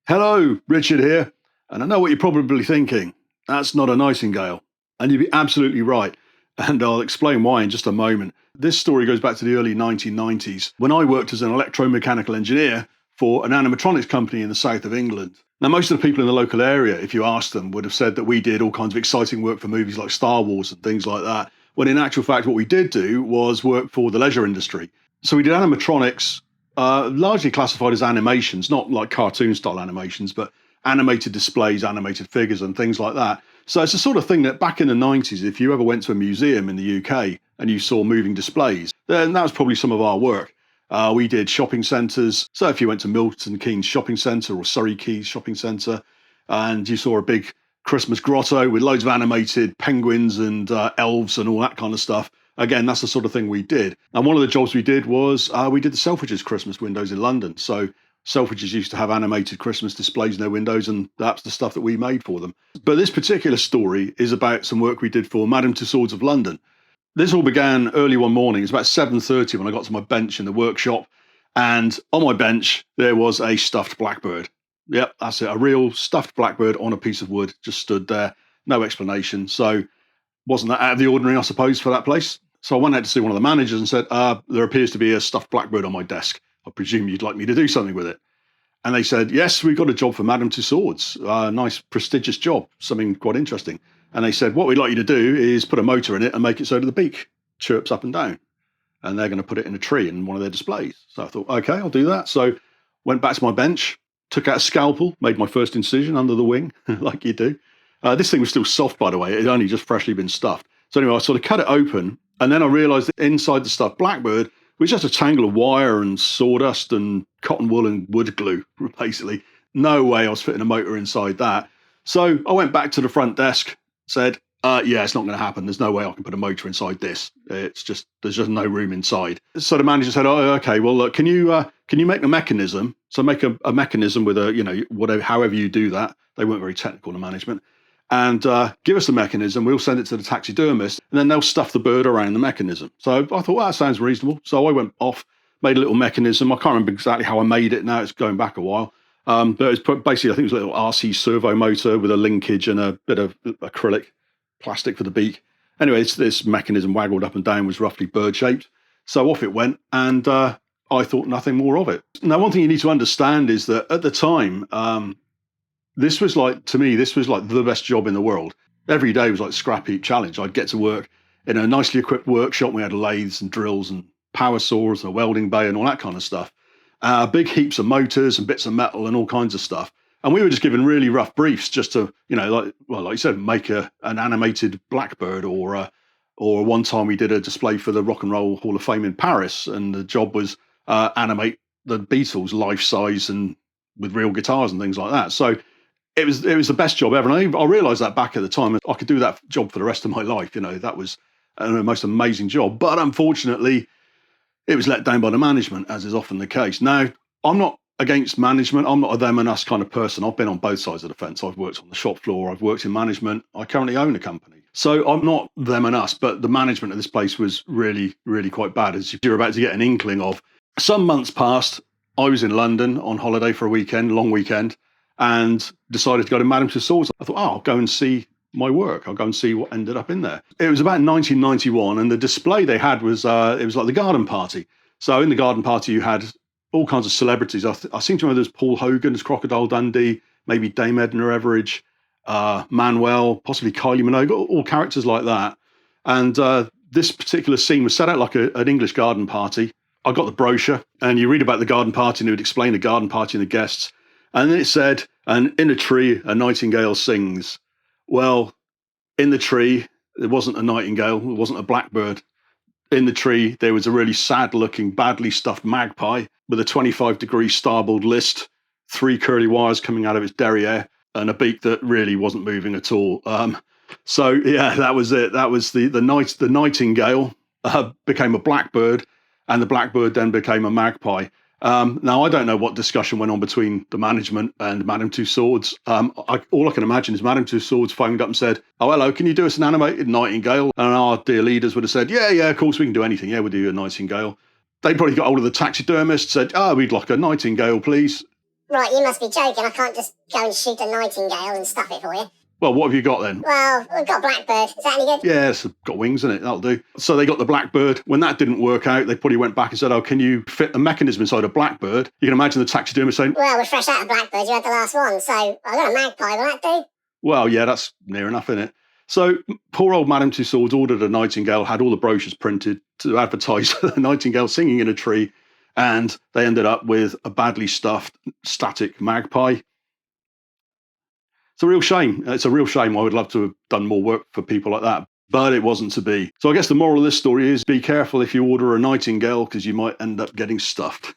Hello, Richard here. And I know what you're probably thinking. That's not a Nightingale. And you'd be absolutely right. And I'll explain why in just a moment. This story goes back to the early 1990s when I worked as an electromechanical engineer for an animatronics company in the south of England. Now, most of the people in the local area, if you asked them, would have said that we did all kinds of exciting work for movies like Star Wars and things like that. When in actual fact, what we did do was work for the leisure industry. So we did animatronics, largely classified as animations, not like cartoon style animations, but animated displays, animated figures, and things like that. So it's the sort of thing that back in the 90s, if you ever went to a museum in the UK and you saw moving displays, then that was probably some of our work. We did shopping centres. So if you went to Milton Keynes Shopping Centre or Surrey Quays Shopping Centre and you saw a big Christmas grotto with loads of animated penguins and elves and all that kind of stuff, again, that's the sort of thing we did. And one of the jobs we did was we did the Selfridges Christmas windows in London. So Selfridges used to have animated Christmas displays in their windows, and that's the stuff that we made for them. But this particular story is about some work we did for Madame Tussauds of London. This all began early one morning. It was about 7:30 when I got to my bench in the workshop. And on my bench, there was a stuffed blackbird. Yep, that's it. A real stuffed blackbird on a piece of wood just stood there. No explanation. So wasn't that out of the ordinary, I suppose, for that place? So I went out to see one of the managers and said, there appears to be a stuffed blackbird on my desk. I presume you'd like me to do something with it. And they said, yes, we've got a job for Madame Tussauds, a nice prestigious job, something quite interesting. And they said, what we'd like you to do is put a motor in it and make it so that the beak chirps up and down. And they're going to put it in a tree in one of their displays. So I thought, okay, I'll do that. So went back to my bench, took out a scalpel, made my first incision under the wing, like you do. This thing was still soft, by the way. It had only just freshly been stuffed. So anyway, I sort of cut it open. And then I realised that inside the stuffed blackbird was just a tangle of wire and sawdust and cotton wool and wood glue, basically. No way I was fitting a motor inside that. So I went back to the front desk, said, yeah, it's not going to happen. There's no way I can put a motor inside this. There's just no room inside. So the manager said, oh, okay, well, look, can you make a mechanism? So make a mechanism with whatever, however you do that. They weren't very technical in management. And give us the mechanism. We'll send it to the taxidermist, and then they'll stuff the bird around the mechanism. So I thought, well, that sounds reasonable. So I went off, made a little mechanism. I can't remember exactly how I made it now. It's going back a while. But it was basically, I think it was a little RC servo motor with a linkage and a bit of acrylic plastic for the beak. Anyway, this mechanism waggled up and down, was roughly bird-shaped. So off it went, and I thought nothing more of it. Now, one thing you need to understand is that at the time, this was like the best job in the world. Every day was like scrap heap challenge. I'd get to work in a nicely equipped workshop. We had lathes and drills and power saws and a welding bay and all that kind of stuff. Big heaps of motors and bits of metal and all kinds of stuff. And we were just given really rough briefs just to, like you said, make an animated blackbird or one time we did a display for the Rock and Roll Hall of Fame in Paris, and the job was animate the Beatles life size and with real guitars and things like that. So it was the best job ever. And I realised that back at the time, I could do that job for the rest of my life. That was the most amazing job. But unfortunately, it was let down by the management, as is often the case. Now, I'm not against management. I'm not a them and us kind of person. I've been on both sides of the fence. I've worked on the shop floor. I've worked in management. I currently own a company. So I'm not them and us, but the management of this place was really, really quite bad, as you're about to get an inkling of. Some months passed. I was in London on holiday for a weekend, long weekend, and decided to go to Madame Tussauds. I thought, I'll go and see my work. I'll go and see what ended up in there. It was about 1991, and the display they had was, it was like the garden party. So in the garden party, you had all kinds of celebrities. I seem to remember there's Paul Hogan as Crocodile Dundee, maybe Dame Edna Everage, Manuel, possibly Kylie Minogue, all characters like that. And this particular scene was set out like an English garden party. I got the brochure, and you read about the garden party, and it would explain the garden party and the guests. And then it said, and in a tree, a nightingale sings. Well, in the tree, there wasn't a nightingale. It wasn't a blackbird. In the tree, there was a really sad-looking, badly stuffed magpie with a 25-degree starboard list, 3 curly wires coming out of its derriere, and a beak that really wasn't moving at all. So, yeah, that was it. That was the nightingale became a blackbird, and the blackbird then became a magpie. Now, I don't know what discussion went on between the management and Madame Tussauds. All I can imagine is Madame Tussauds phoned up and said, oh, hello, can you do us an animated nightingale? And our dear leaders would have said, yeah, of course we can do anything. Yeah, we'll do a nightingale. They probably got hold of the taxidermist, said, we'd like a nightingale, please. Right, you must be joking. I can't just go and shoot a nightingale and stuff it for you. Well, what have you got then? Well, we've got blackbird. Is that any good? Yeah, it's got wings in it. That'll do. So they got the blackbird. When that didn't work out, they probably went back and said, oh, can you fit a mechanism inside a blackbird? You can imagine the taxidermist saying, well, we're fresh out of blackbird. You had the last one. So I got a magpie. Will that do? well, yeah, that's near enough, isn't it? So poor old Madame Tussauds ordered a nightingale, had all the brochures printed to advertise the nightingale singing in a tree, and they ended up with a badly stuffed static magpie. It's a real shame. It's a real shame. I would love to have done more work for people like that, but it wasn't to be. So I guess the moral of this story is be careful if you order a nightingale because you might end up getting stuffed.